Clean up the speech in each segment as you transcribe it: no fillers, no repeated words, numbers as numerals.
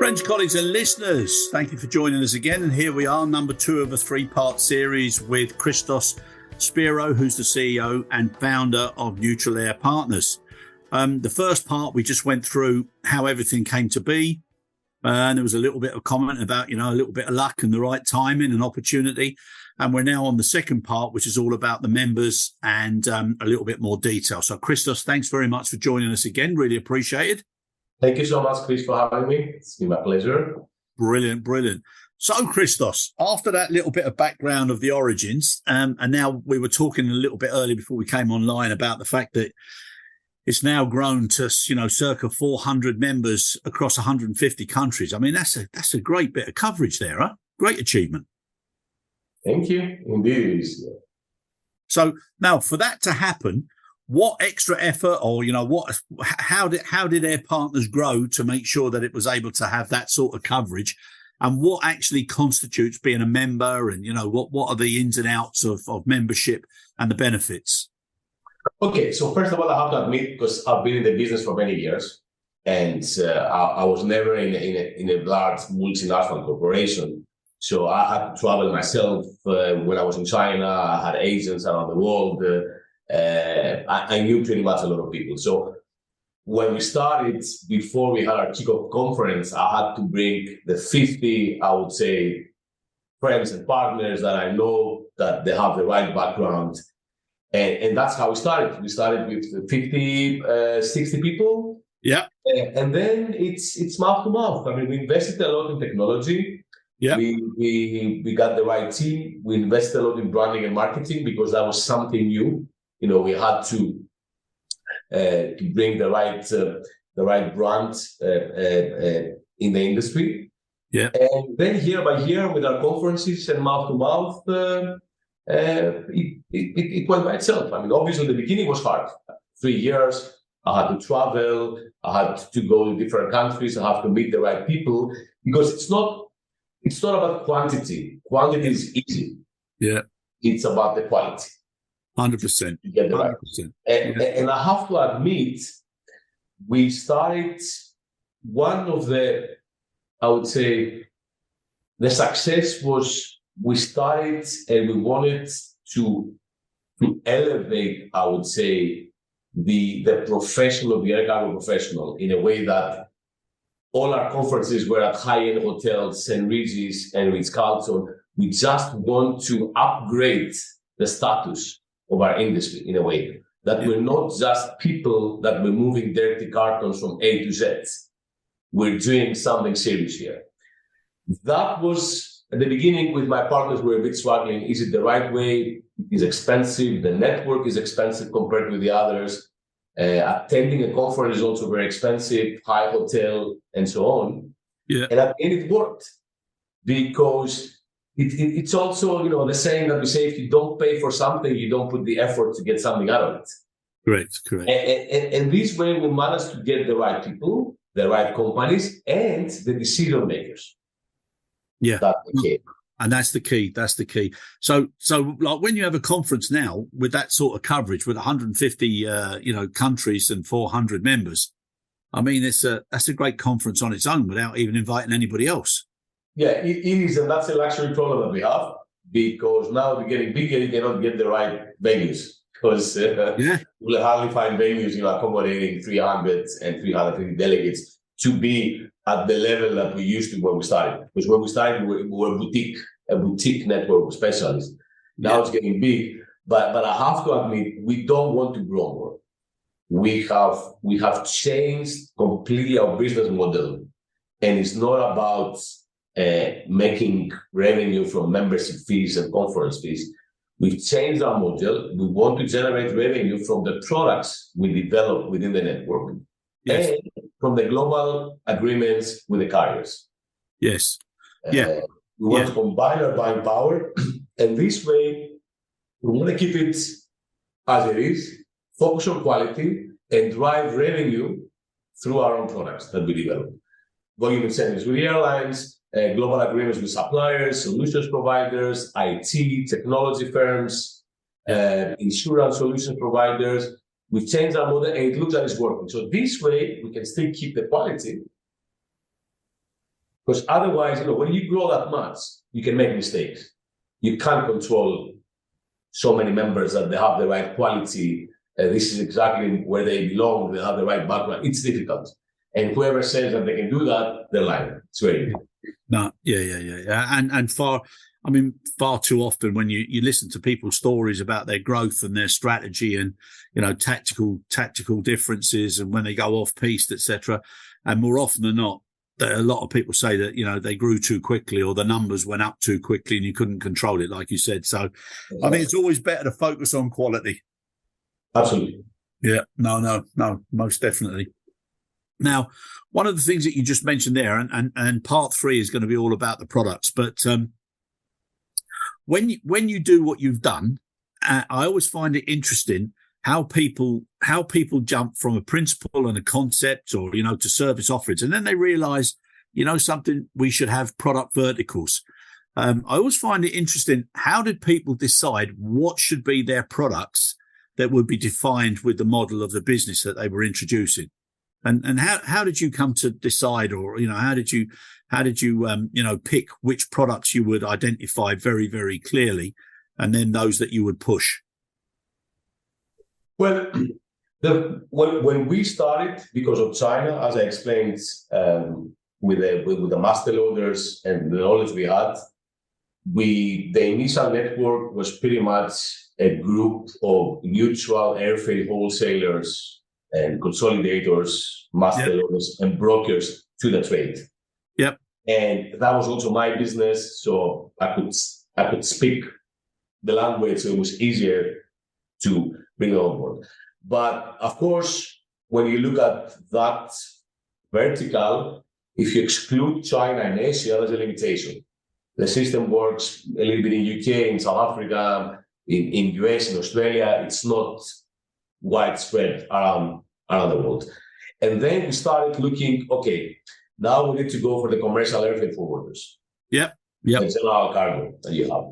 Friends, colleagues and listeners, thank you for joining us again. And here we are, number 2 of a 3-part series with Christos, Spyrou, who's the CEO and founder of Neutral Air Partners. The first part, we just went through how everything came to be. And there was a little bit of comment about, a little bit of luck and the right timing and opportunity. And we're now on the second part, which is all about the members and a little bit more detail. So, Christos, thanks very much for joining us again. Really appreciated. Thank you so much, Chris, for having me. It's been my pleasure. Brilliant. So, Christos, after that little bit of background of the origins, and now we were talking a little bit earlier before we came online about the fact that it's now grown to, circa 400 members across 150 countries. I mean, that's a great bit of coverage there, huh? Great achievement. Thank you. Indeed it is. So now for that to happen, what extra effort or, how did Air Partners grow to make sure that it was able to have that sort of coverage? And what actually constitutes being a member and, what are the ins and outs of membership and the benefits? Okay, so first of all, I have to admit, because I've been in the business for many years, and I was never in a large multinational corporation. So I had to travel myself. When I was in China, I had agents around the world. I knew pretty much a lot of people. So when we started, before we had our kickoff conference, I had to bring the 50, I would say, friends and partners that I know that they have the right background. And that's how we started. We started with 50, 60 people. Yeah. And then it's mouth to mouth. I mean, we invested a lot in technology. Yeah. We got the right team. We invested a lot in branding and marketing because that was something new. We had to bring the right brand in the industry. Yeah. And then year by year with our conferences and mouth to mouth, it went by itself. I mean, obviously the beginning was hard. 3 years, I had to travel, I had to go to different countries, I have to meet the right people because it's not about quantity. Quantity is easy. Yeah. It's about the quality. 100%. To get the right. 100%. And I have to admit, we started one of the, I would say, the success was we started and we wanted to elevate, I would say, the professional, the air cargo professional in a way that all our conferences were at high-end hotels, St. Regis and Ritz-Carlton. We just want to upgrade the status of our industry in a way that we're not just people that we're moving dirty cartons from A to Z. We're doing something serious here. That was at the beginning with my partners. We're a bit struggling. Is it the right way? It is expensive. The network is expensive compared with the others. Attending a conference is also very expensive, high hotel, and so on. Yeah. And at the end, it worked because it's also, the saying that we say, if you don't pay for something, you don't put the effort to get something out of it. Correct. And this way, we managed to get the right people, the right companies, and the decision makers. Yeah. That's the key. And that's the key. So like when you have a conference now with that sort of coverage with 150, countries and 400 members, I mean, that's a great conference on its own without even inviting anybody else. Yeah, it is. And that's a luxury problem that we have because now we're getting bigger, you cannot get the right venues because we'll hardly find venues, accommodating 300 and 350 delegates to be at the level that we used to when we started. Because when we started, we were a boutique network of specialists. Now it's getting big, but I have to admit, we don't want to grow more. We have changed completely our business model, and it's not about making revenue from membership fees and conference fees. We've changed our model. We want to generate revenue from the products we develop within the network. Yes. And from the global agreements with the carriers. Yes. We want to combine our buying power, and this way, we want to keep it as it is, focus on quality, and drive revenue through our own products that we develop. Volume incentives with airlines, global agreements with suppliers, solutions providers, IT, technology firms, insurance solution providers. We've changed our model and it looks like it's working. So this way, we can still keep the quality Because otherwise, when you grow that much, you can make mistakes. You can't control so many members that they have the right quality. This is exactly where they belong. They have the right background. It's difficult. And whoever says that they can do that, they're lying. It's very difficult. No, yeah. And far too often when you listen to people's stories about their growth and their strategy and, tactical differences and when they go off piste, etc. And more often than not, a lot of people say that, they grew too quickly or the numbers went up too quickly and you couldn't control it, like you said. So I think it's always better to focus on quality. Absolutely. Yeah, no, most definitely. Now, one of the things that you just mentioned there, and part 3 is going to be all about the products, but when you do what you've done, I always find it interesting how people jump from a principle and a concept or, to service offerings. And then they realize, something, we should have product verticals. I always find it interesting. How did people decide what should be their products that would be defined with the model of the business that they were introducing? And how did you come to decide, or, how did you pick which products you would identify very, very clearly, and then those that you would push? Well, when we started, because of China, as I explained, with the master loaders and the knowledge we had, the initial network was pretty much a group of neutral air freight wholesalers and consolidators, master loaders, and brokers to the trade. Yep. And that was also my business, so I could speak the language, so it was easier to bring it on board. But of course, when you look at that vertical, if you exclude China and Asia, there's a limitation. The system works a little bit in UK, in South Africa, in US, in Australia. It's not widespread around the world. And then we started looking, okay, now we need to go for the commercial air freight forwarders. Yep. The general cargo that you have.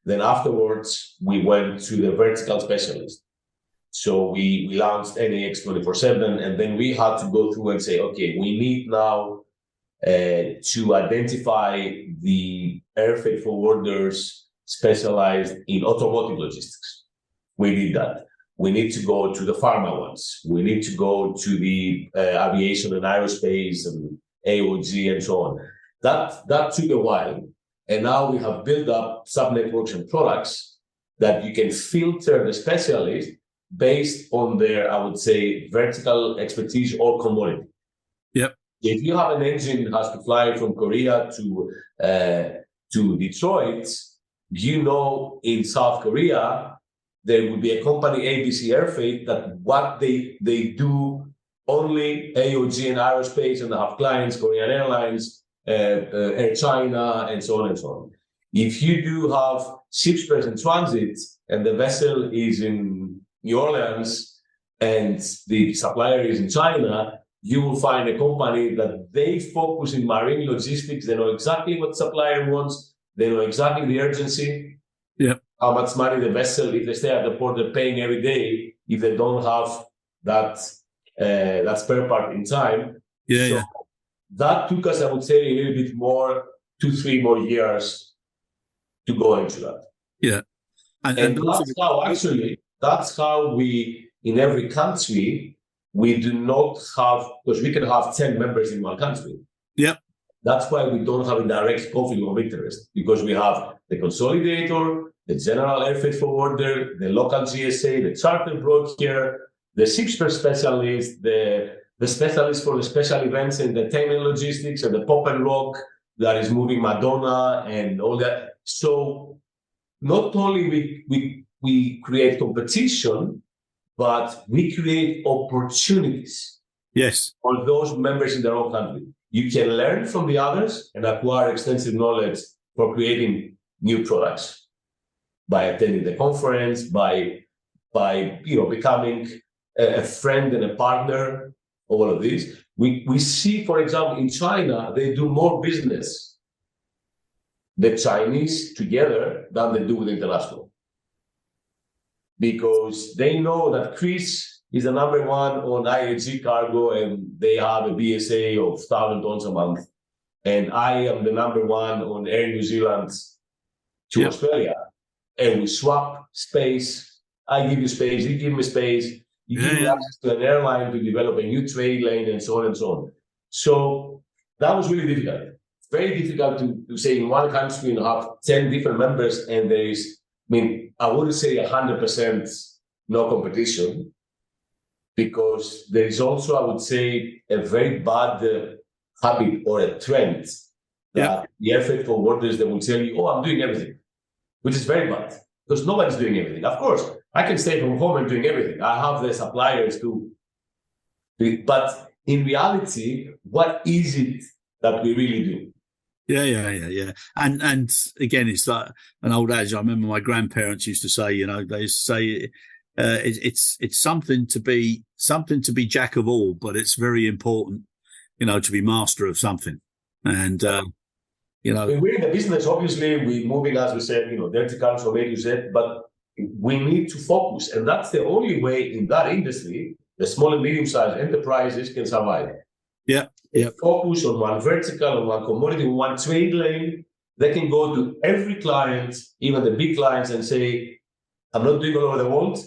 Then afterwards, we went to the vertical specialist. So we launched NAX 24/7, and then we had to go through and say, okay, we need now to identify the air freight forwarders specialized in automotive logistics. We did that. We need to go to the pharma ones. We need to go to the aviation and aerospace and AOG and so on. That took a while. And now we have built up sub-networks and products that you can filter the specialist based on their, I would say, vertical expertise or commodity. Yep. If you have an engine that has to fly from Korea to Detroit, in South Korea, there will be a company, ABC Air Freight, that what they do only AOG and aerospace, and they have clients, Korean Airlines, Air China, and so on and so on. If you do have ships present transit and the vessel is in New Orleans and the supplier is in China, you will find a company that they focus in marine logistics. They know exactly what the supplier wants. They know exactly the urgency. Yep. How much money the vessel, if they stay at the port, they're paying every day if they don't have that spare part in time. Yeah. That took us, I would say, a little bit more, 2-3 more years to go into that. Yeah. And that's how we, in every country, we do not have, because we can have 10 members in one country. Yep. That's why we don't have a direct conflict of interest, because we have the consolidator, the general air freight forwarder, the local GSA, the charter broker, the shipper specialist, the specialist for the special events and entertainment logistics, and the pop and rock that is moving Madonna and all that. So not only we create competition, but we create opportunities. Yes. For those members in their own country. You can learn from the others and acquire extensive knowledge for creating new products by attending the conference, by becoming a friend and a partner, all of these. We see, for example, in China, they do more business, the Chinese together, than they do with international. Because they know that Chris is the number one on IAG cargo, and they have a BSA of 1,000 tons a month. and I am the number one on Air New Zealand to Australia, and we swap space. I give you space, you give me space, you give me access to an airline to develop a new trade lane, and so on and so on. So that was really difficult. Very difficult to say in one country you have 10 different members, and there is, I wouldn't say 100% no competition, because there is also, I would say, a very bad habit or a trend that the air freight forwarders, they will tell you, oh, I'm doing everything, which is very bad, because nobody's doing everything. Of course, I can stay from home and doing everything. I have the suppliers to, but in reality, what is it that we really do? Yeah. And again, it's like an old adage. I remember my grandparents used to say, they say it's something to be jack of all, but it's very important, to be master of something. And when we're in the business, obviously we're moving, as we said, vertical from A to Z, but we need to focus, and that's the only way in that industry the small and medium-sized enterprises can survive. Focus on one vertical, on one commodity, on one trade lane. They can go to every client, even the big clients, and say, I'm not doing all over the world,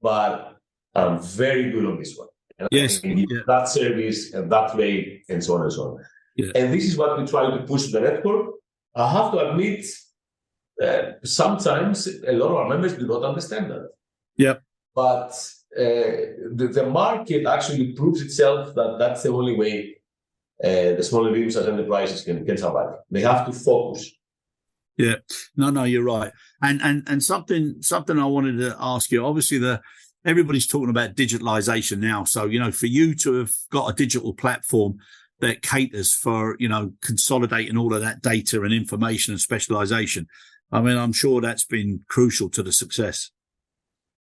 but I'm very good on this one. And yes. I can give that service and that rate, and so on and so on. Yeah. And this is what we try to push to the network. I have to admit, sometimes a lot of our members do not understand that. Yeah. But the market actually proves itself that that's the only way the small and medium-sized enterprises can survive. They have to focus. Yeah, no, you're right. And something I wanted to ask you. Obviously, everybody's talking about digitalization now. So for you to have got a digital platform that caters for consolidating all of that data and information and specialization, I'm sure that's been crucial to the success.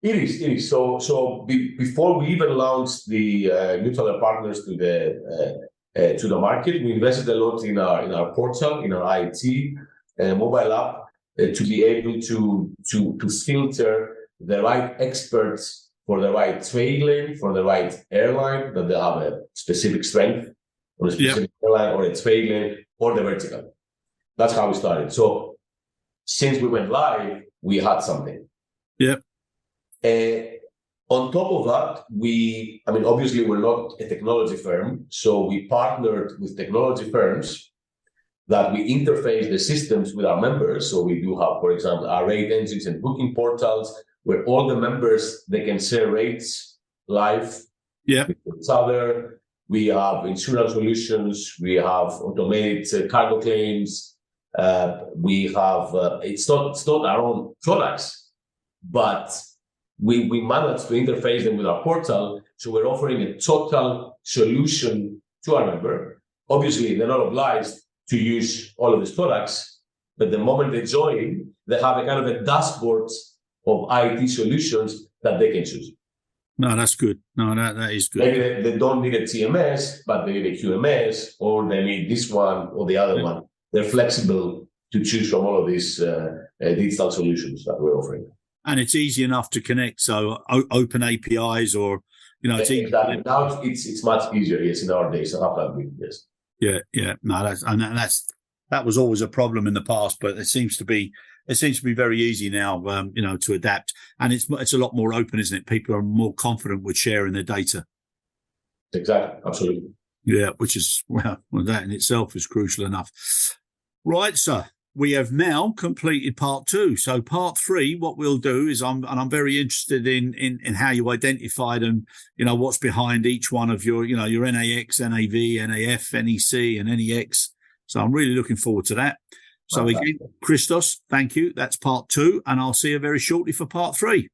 It is. So before we even launched the Neutral Air Partners to the market, we invested a lot in our portal, in our IT, mobile app, to be able to filter the right experts for the right trade lane, for the right airline, that they have a specific strength on a specific airline or a trade lane or the vertical. That's how we started. So since we went live, we had something. Yep. On top of that, obviously we're not a technology firm, so we partnered with technology firms that we interface the systems with our members. So we do have, for example, our rate engines and booking portals, where all the members, they can share rates live with each other. We have insurance solutions. We have automated cargo claims. We have, it's not our own products, but we manage to interface them with our portal. So we're offering a total solution to our member. Obviously, they're not obliged to use all of these products, but the moment they join, they have a kind of a dashboard of IT solutions that they can choose. No, that's good. No, that is good. Maybe they don't need a TMS, but they need a QMS, or they need this one or the other one. They're flexible to choose from all of these digital solutions that we're offering. And it's easy enough to connect. So open APIs, or it's easy. Exactly. Now it's much easier. Yes, in our days, I have to admit. Yes. Yeah. No, that was always a problem in the past, but it seems to be very easy now, to adapt. And it's a lot more open, isn't it? People are more confident with sharing their data. Exactly. Absolutely. Yeah, which is, well, that in itself is crucial enough. Right, sir. We have now completed part 2. So part 3, what we'll do is I'm very interested in how you identified and, what's behind each one of your NAX, NAV, NAF, NEC, and NEX. So I'm really looking forward to that. So again, Christos, thank you. That's part 2, and I'll see you very shortly for part 3.